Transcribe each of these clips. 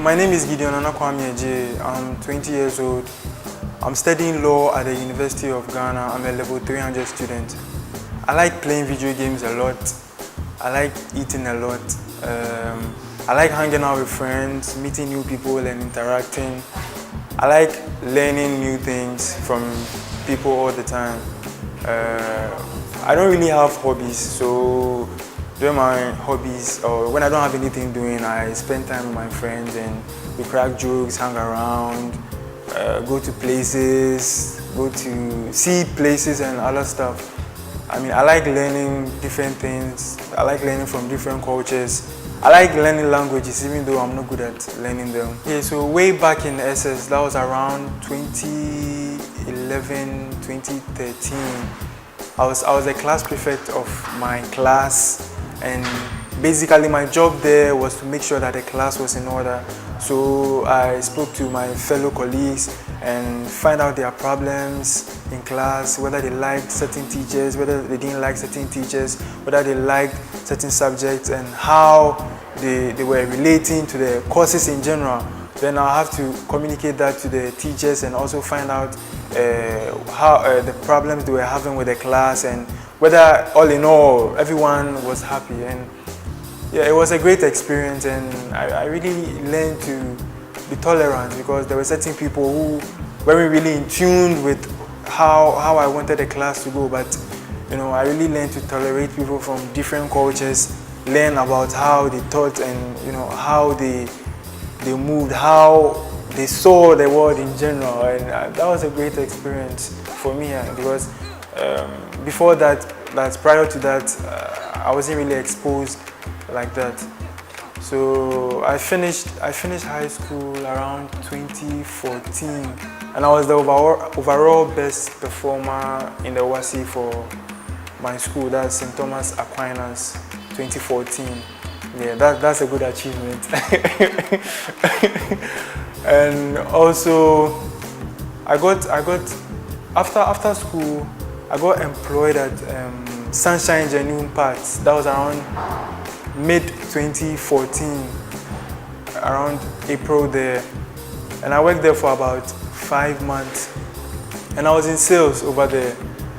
My name is Gideon Nana. I'm 20 years old. I'm studying law at the University of Ghana. I'm a level 300 student. I like playing video games a lot. I like eating a lot. I like hanging out with friends, meeting new people and interacting. I like learning new things from people all the time. I don't really have hobbies, so during my hobbies or when I don't have anything doing, I spend time with my friends and we crack jokes, hang around, go to places, go to see places and other stuff. I mean, I like learning different things. I like learning from different cultures. I like learning languages, even though I'm not good at learning them. Yeah, so way back in SS, that was around 2011, 2013. I was a class prefect of my class, and basically my job there was to make sure that the class was in order. So I spoke to my fellow colleagues and find out their problems in class, whether they liked certain teachers, whether they didn't like certain teachers, whether they liked certain subjects, and how they were relating to the courses in general. Then I'll have to communicate that to the teachers and also find out how the problems they were having with the class, and whether all in all everyone was happy. And yeah, it was a great experience, and I really learned to be tolerant, because there were certain people who weren't really in tune with how I wanted the class to go. But you know, I really learned to tolerate people from different cultures, learn about how they thought, and you know, how they moved, how they saw the world in general. And that was a great experience for me, because before that, prior to that, I wasn't really exposed like that. So I finished high school around 2014, and I was the overall best performer in the WASI for my school. That's St. Thomas Aquinas 2014. Yeah, that's a good achievement. And also, I got after school, I got employed at Sunshine Genuine Parts. That was around mid-2014, around April there. And I worked there for about 5 months. And I was in sales over there.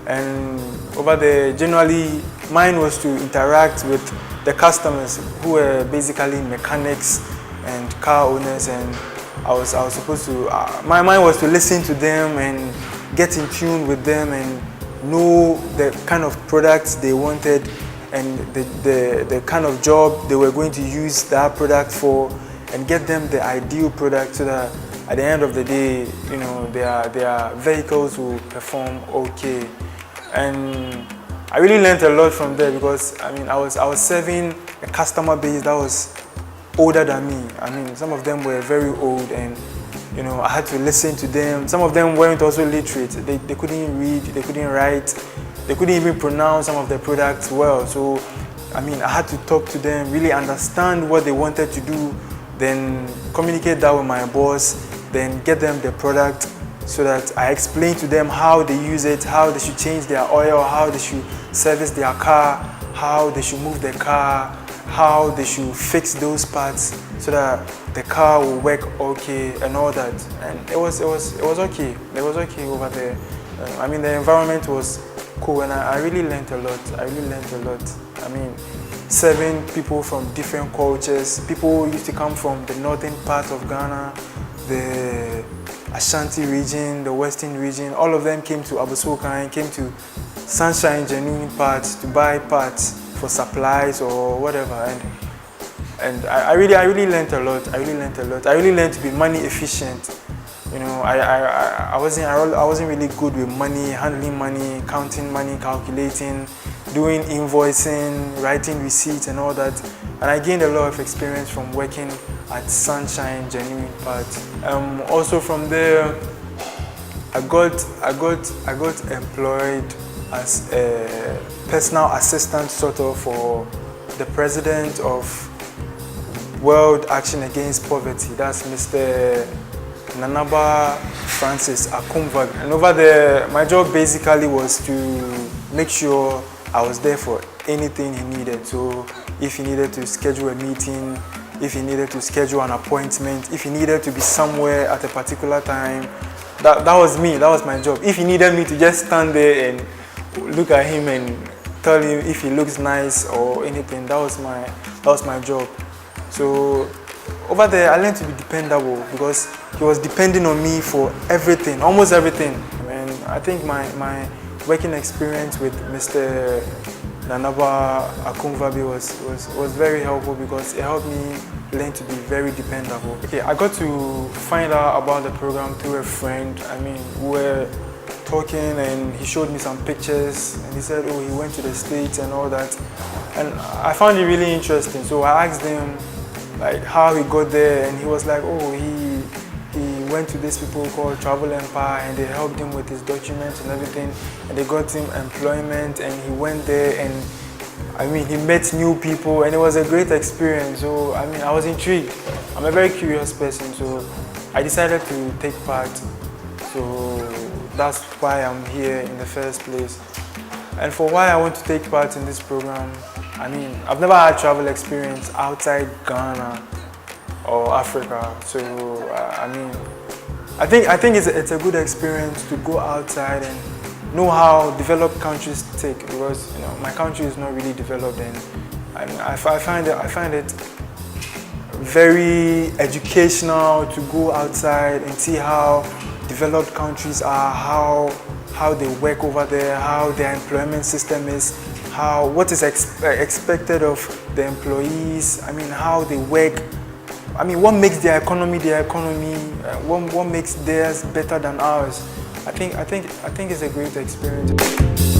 And over there, generally, mine was to interact with the customers, who were basically mechanics and car owners. And I was supposed to, my mind was to listen to them and get in tune with them and know the kind of products they wanted and the kind of job they were going to use that product for, and get them the ideal product so that at the end of the day, you know, their vehicles will perform okay. And I really learned a lot from there, because I mean, I was serving a customer base that was older than me. I mean, some of them were very old, and you know, I had to listen to them. Some of them weren't also literate. They couldn't read, they couldn't write, they couldn't even pronounce some of the products well. So, I mean, I had to talk to them, really understand what they wanted to do, then communicate that with my boss, then get them the product, so that I explain to them how they use it, how they should change their oil, how they should service their car, how they should move the car, how they should fix those parts so that the car will work okay and all that. And it was okay. It was okay over there. I mean, the environment was cool, and I really learned a lot. I mean, serving people from different cultures. People used to come from the northern part of Ghana, the Ashanti region, the western region. All of them came to Abusoka and came to Sunshine Genuine Parts to buy parts for supplies or whatever. And I really learned a lot. I really learned to be money efficient. You know, I wasn't really good with money, handling money, counting money, calculating, doing invoicing, writing receipts and all that. And I gained a lot of experience from working at Sunshine Genuine Parts. Also from there, I got employed as a personal assistant sort of for the president of World Action Against Poverty. That's Mr. Nanaba Francis Akumva. And over there, my job basically was to make sure I was there for anything he needed. So if he needed to schedule a meeting, if he needed to schedule an appointment, if he needed to be somewhere at a particular time. That was me, that was my job. If he needed me to just stand there and look at him and tell him if he looks nice or anything, that was my job. So over there, I learned to be dependable because he was depending on me for everything, almost everything. And I think my working experience with Mr. Nanaba Akumvabi was very helpful because it helped me learn to be very dependable. Okay, I got to find out about the program through a friend. I mean, we were talking and he showed me some pictures and he said, oh, he went to the States and all that. And I found it really interesting. So I asked him like how he got there, and he was like, oh, he went to these people called Travel Empire and they helped him with his documents and everything, and they got him employment, and he went there and I mean he met new people and it was a great experience. So I mean I was intrigued. I'm a very curious person, so I decided to take part. So that's why I'm here in the first place. And for why I want to take part in this program, I mean, I've never had travel experience outside Ghana or Africa. So I mean, I think it's a good experience to go outside and know how developed countries tick, because you know my country is not really developed, and I find it very educational to go outside and see how developed countries are, how they work over there, how their employment system is, what is expected of the employees. I mean, how they work. I mean, what makes their economy, what makes theirs better than ours. I think it's a great experience.